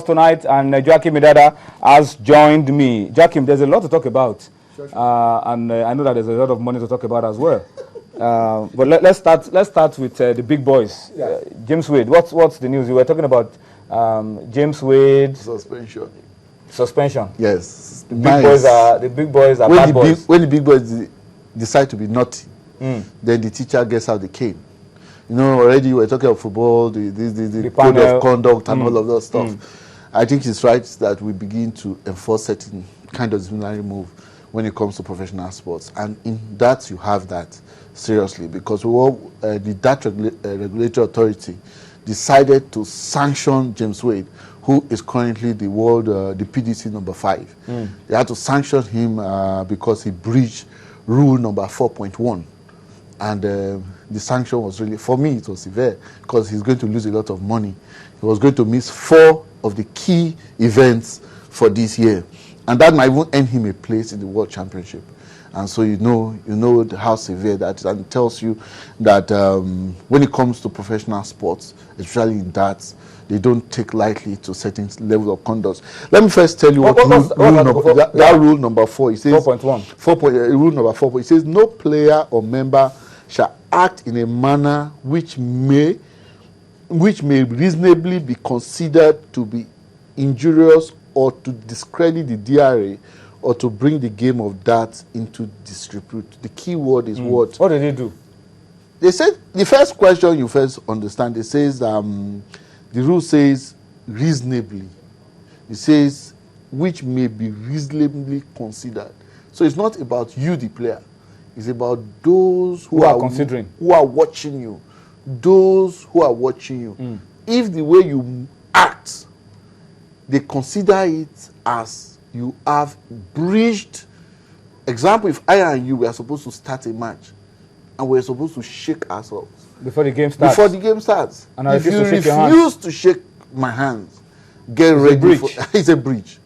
Tonight, and Joachim Midada has joined me. Joachim, there's a lot to talk about, and I know that there's a lot of money to talk about as well. But let's start with the big boys. Yeah. James Wade. What's the news? You were talking about James Wade suspension. Yes, the big boys are bad boys. When the big boys decide to be naughty, then the teacher gets out the cane. You know, already we were talking about football, the code of conduct and all of that stuff. I think it's right that we begin to enforce certain kind of disciplinary move when it comes to professional sports. And in that, you have that, seriously, because the Dutch regulatory authority decided to sanction James Wade, who is currently the world, the PDC number 5. They had to sanction him because he breached rule number 4.1. And the sanction was really, for me, it was severe because he's going to lose a lot of money. He was going to miss 4 of the key events for this year. And that might even earn him a place in the World Championship. And so you know how severe that is. And it tells you that when it comes to professional sports, especially in darts, they don't take lightly to certain level of conduct. Let me first tell you rule number 4. It says 4.1. Rule number 4. It says no player or member shall act in a manner which may reasonably be considered to be injurious or to discredit the DRA or to bring the game of darts into disrepute. The key word is what? What did they do? They said, the first question you first understand, it says, the rule says reasonably. It says which may be reasonably considered. So it's not about you, the player. It's about those who are considering, who are watching you. Those who are watching you. If the way you act, they consider it as you have breached. Example, if I and you were supposed to start a match and we're supposed to shake ourselves before the game starts. And if you refuse to shake my hands, get ready for it's a breach.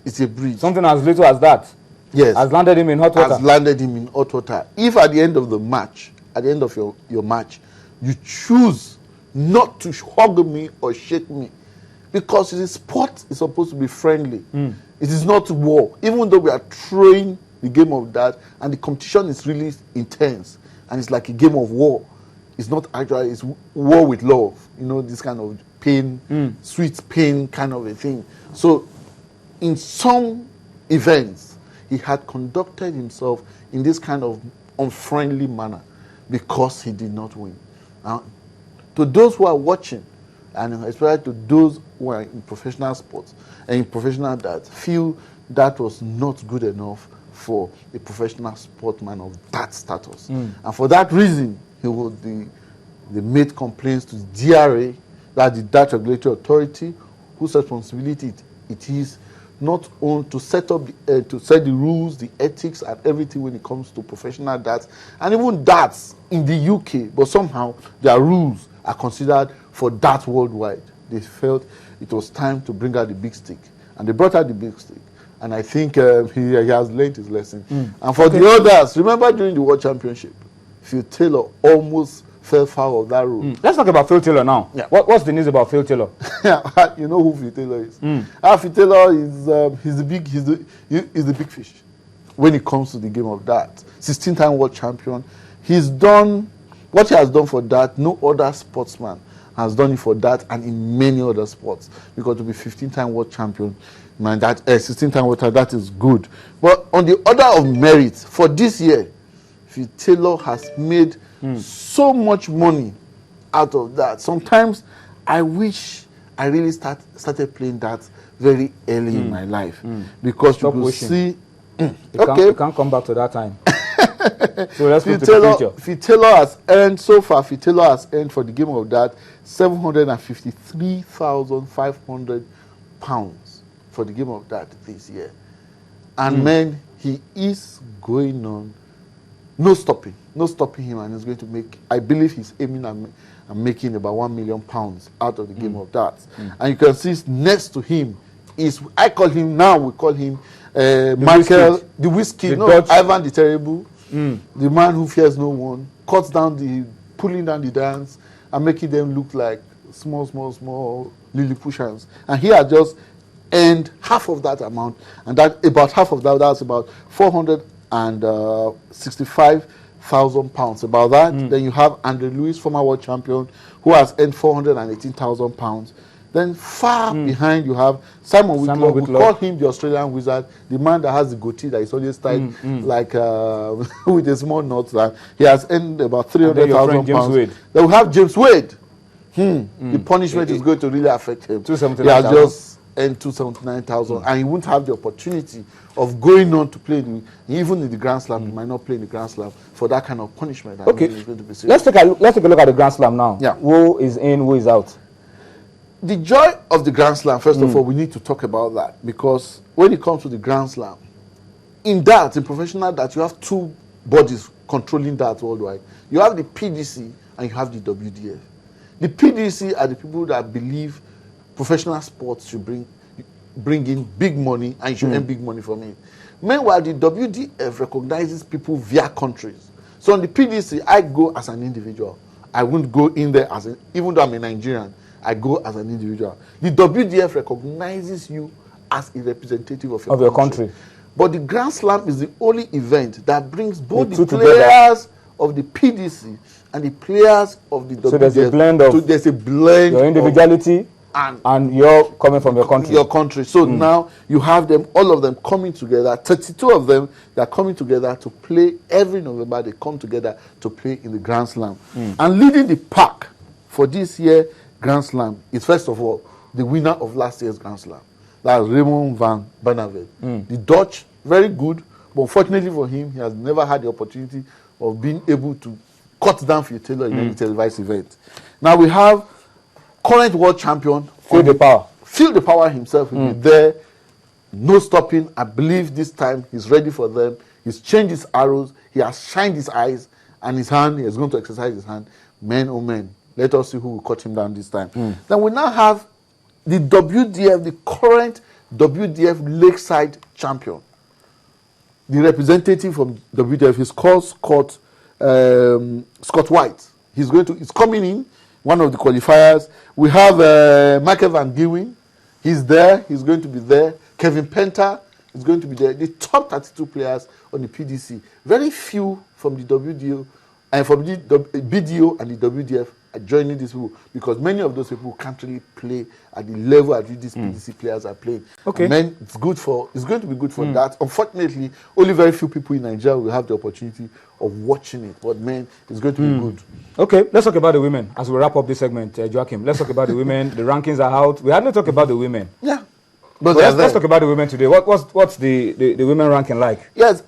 It's a breach. Something as little as that. Yes. Has landed him in hot water. If at the end of the match, at the end of your match, you choose not to hug me or shake me, because the sport is supposed to be friendly. It is not war. Even though we are throwing the game of that, and the competition is really intense, and it's like a game of war. It's not actually, it's war with love. You know, this kind of pain, sweet pain kind of a thing. So, in some events, he had conducted himself in this kind of unfriendly manner because he did not win. Now, to those who are watching, and especially to those who are in professional sports and in professional darts, feel that was not good enough for a professional sportsman of that status. And for that reason, they made complaints to the DRA, that the Dutch Regulatory Authority, whose responsibility it is not only to set the rules, the ethics, and everything when it comes to professional darts, and even darts in the UK, but somehow their rules are considered for darts worldwide. They felt it was time to bring out the big stick, and they brought out the big stick. And I think he has learned his lesson. And for the others, remember during the World Championship, Phil Taylor almost fell foul of that rule. Let's talk about Phil Taylor now. Yeah. What's the news about Phil Taylor? You know who Phil Taylor is. Phil Taylor is he's the big fish when it comes to the game of darts. 16-time world champion. He's done what he has done for that. No other sportsman has done it for that, and in many other sports. Because to be 15-time world champion, man, that 16-time world champion, that is good. But on the order of merit for this year, Phil Taylor has made so much money out of that. Sometimes I wish I really started playing that very early in my life, because you will see. You can't come back to that time. So let's go to the future. Phil Taylor has earned so far. Phil Taylor has earned for the game of that £753,500 for the game of that this year, and man, he is going on. No stopping him, and he's going to make, I believe he's aiming at making about £1 million out of the game of darts. And you can see next to him is, we call him Michael, the whiskey, Ivan the Terrible, the man who fears no one, pulling down the dance and making them look like small Lilliputians, and he had just earned half of that amount, and that about half of that, that's about £465,000. About that, then you have Andre Lewis, former world champion, who has earned £418,000. Then far behind you have Simon Whitlock. We call him the Australian wizard, the man that has the goatee that is always tied like with a small knot. He has earned about £300,000. Then we have James Wade. The punishment is going to really affect him. He has just earned £279,000, and he won't have the opportunity of going on to play even in the Grand Slam. He might not play in the Grand Slam for that kind of punishment. Okay, let's take a look at the Grand Slam now. Yeah. Who is in, who is out? The joy of the Grand Slam, first of all, we need to talk about that, because when it comes to the Grand Slam, in professional darts, you have two bodies controlling that worldwide. You have the PDC and you have the WDF. The PDC are the people that believe professional sports should bring in big money, and you should earn big money from it. Meanwhile, the WDF recognizes people via countries. So on the PDC, I go as an individual. I won't go in there even though I'm a Nigerian. I go as an individual. The WDF recognizes you as a representative of your country. But the Grand Slam is the only event that brings both the players of the PDC and the players of the WDF. So there's a blend your individuality and you're coming from your country. Your country. So now you have them, all of them coming together. 32 of them, they're coming together to play every November. They come together to play in the Grand Slam. And leading the pack for this year Grand Slam is, first of all, the winner of last year's Grand Slam. That's Raymond van Barneveld. The Dutch, very good, but unfortunately for him, he has never had the opportunity of being able to cut down Phil Taylor in any televised event. Now we have current world champion Feel the power. Feel the power himself will be there. No stopping. I believe this time he's ready for them. He's changed his arrows. He has shined his eyes and his hand. He is going to exercise his hand. Men, oh men. Let us see who will cut him down this time. Then we now have the WDF, the current WDF Lakeside champion. The representative from WDF is called Scott White. He's coming in, one of the qualifiers. We have Michael Van Gewyn. He's there. He's going to be there. Kevin Penter is going to be there. The top 32 players on the PDC. Very few from the WDO and from the BDO and the WDF are joining these people, because many of those people can't really play at the level at which these PDC players are playing. Okay. And it's going to be good for that. Unfortunately, only very few people in Nigeria will have the opportunity of watching it. But man, it's going to be good. Okay, let's talk about the women as we wrap up this segment, Joachim. Let's talk about the women. The rankings are out. We hadn't talked about the women. Yeah. But let's talk about the women today. What's the women ranking like? Yes,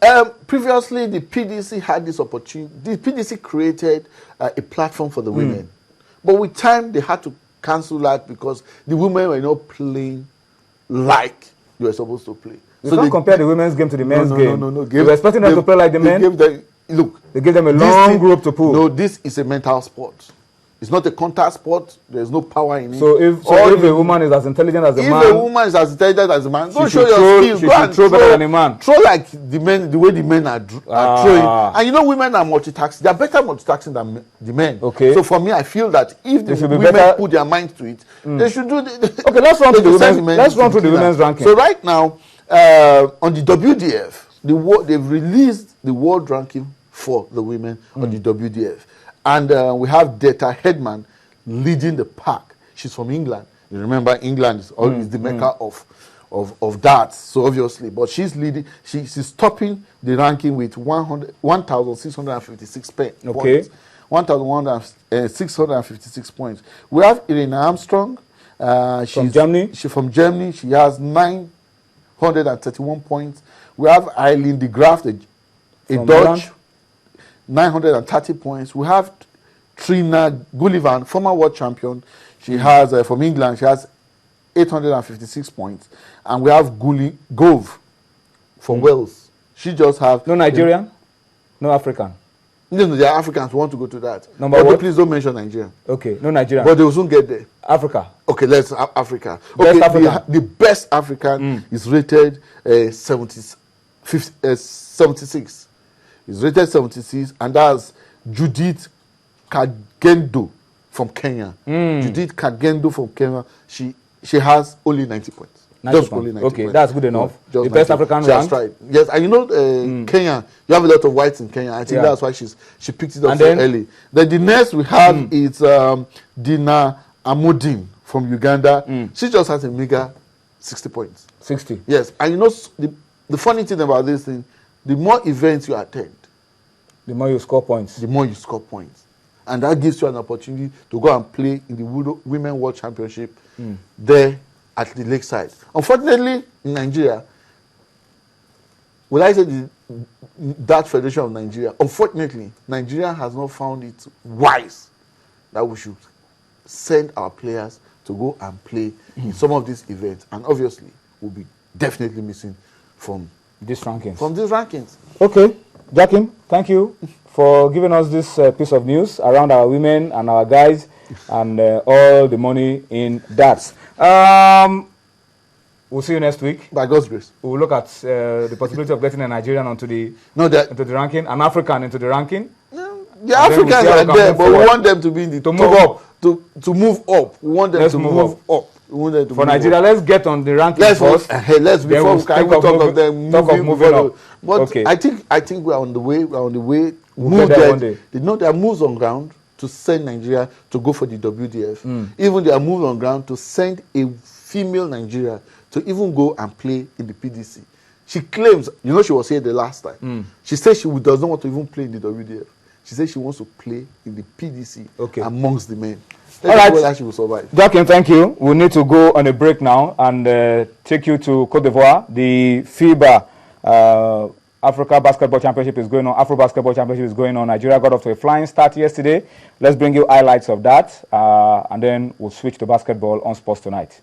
previously the PDC had this opportunity. The PDC created a platform for the women. But with time, they had to cancel that because the women were not playing like they were supposed to play. You can't compare the women's game to the men's game. No. They were expecting them to play like the men. They gave them a long group to pull. No, this is a mental sport. It's not a contact sport. There's no power in it. So if a woman is as intelligent as a man, if a woman is as intelligent as a man, go show your skills. She should throw better than a man. Throw like the men, the way the men are throwing. And you know, women are multitasking. They are better multitasking than the men. Okay. So for me, I feel that if the women put their minds to it, they should do. Okay, let's run through the women's ranking. So right now, on the WDF, they've released the world ranking for the women on the WDF. And we have Deta Hedman leading the pack. She's from England. You remember, England is always the mecca of darts, so obviously. But she's leading. She's topping the ranking with 1,656 points. Okay. 1,656 points. We have Irina Armstrong. She's from Germany. She's from Germany. She has 931 points. We have Eileen de Graaf, a Dutch. 930 points. We have Trina Gullivan, former world champion. She has, from England, she has 856 points. And we have Gove from Wales. She just have... No Nigerian? No African? No, they are Africans who want to go to that. Please don't mention Nigeria. Okay, no Nigerian. But they will soon get there. Africa. Okay, let's Africa. Okay, the best African is rated 76. Is rated 76, and that's Judith Kagendo from Kenya. Judith Kagendo from Kenya. She she has only 90 points. 90 Just points. only 90 Okay, points. that's good enough. Just The best 90. African She has rank. tried. Yes, and you know, Kenya, you have a lot of whites in Kenya. I think Yeah. that's why she picked it up And so then- early. Then the next we have is Dina Amodin from Uganda. She just has a meager 60 points. 60. Yes, and you know, the funny thing about this thing, the more events you attend, The more you score points. the more you score points. And that gives you an opportunity to go and play in the Women World Championship there at the lakeside. Unfortunately, in Nigeria, will I say that Federation of Nigeria, unfortunately, Nigeria has not found it wise that we should send our players to go and play in some of these events. And obviously, we'll be definitely missing from These rankings. these rankings. Okay, Jakim, thank you for giving us this piece of news around our women and our guys and all the money in darts. We'll see you next week. By God's grace. We'll look at the possibility of getting a Nigerian onto the No, that into the ranking, an African into the ranking. the And then Africans we'll see how are we can there, move but we forward. want them to be in the To top, move up. To move up. We want them Let's to move move up. We want them to For move Nigeria, up. let's get on the ranking Let's first. let's Then before we'll we can think even of talk moving- of them talk of moving moving forward. up. But Okay. I think we're on the way. We're on the way. We'll get there one day. There are moves on ground to send Nigeria to go for the WDF. Even there are moves on ground to send a female Nigeria to even go and play in the PDC. She claims, you know, she was here the last time. She said she does not want to even play in the WDF. She said she wants to play in the PDC amongst the men. All right. Whether she will survive. Jakim, thank you. We need to go on a break now and take you to Cote d'Ivoire. The FIBA Africa Basketball Championship is going on. Afro Basketball Championship is going on. Nigeria got off to a flying start yesterday. Let's bring you highlights of that, and then we'll switch to basketball on Sports Tonight.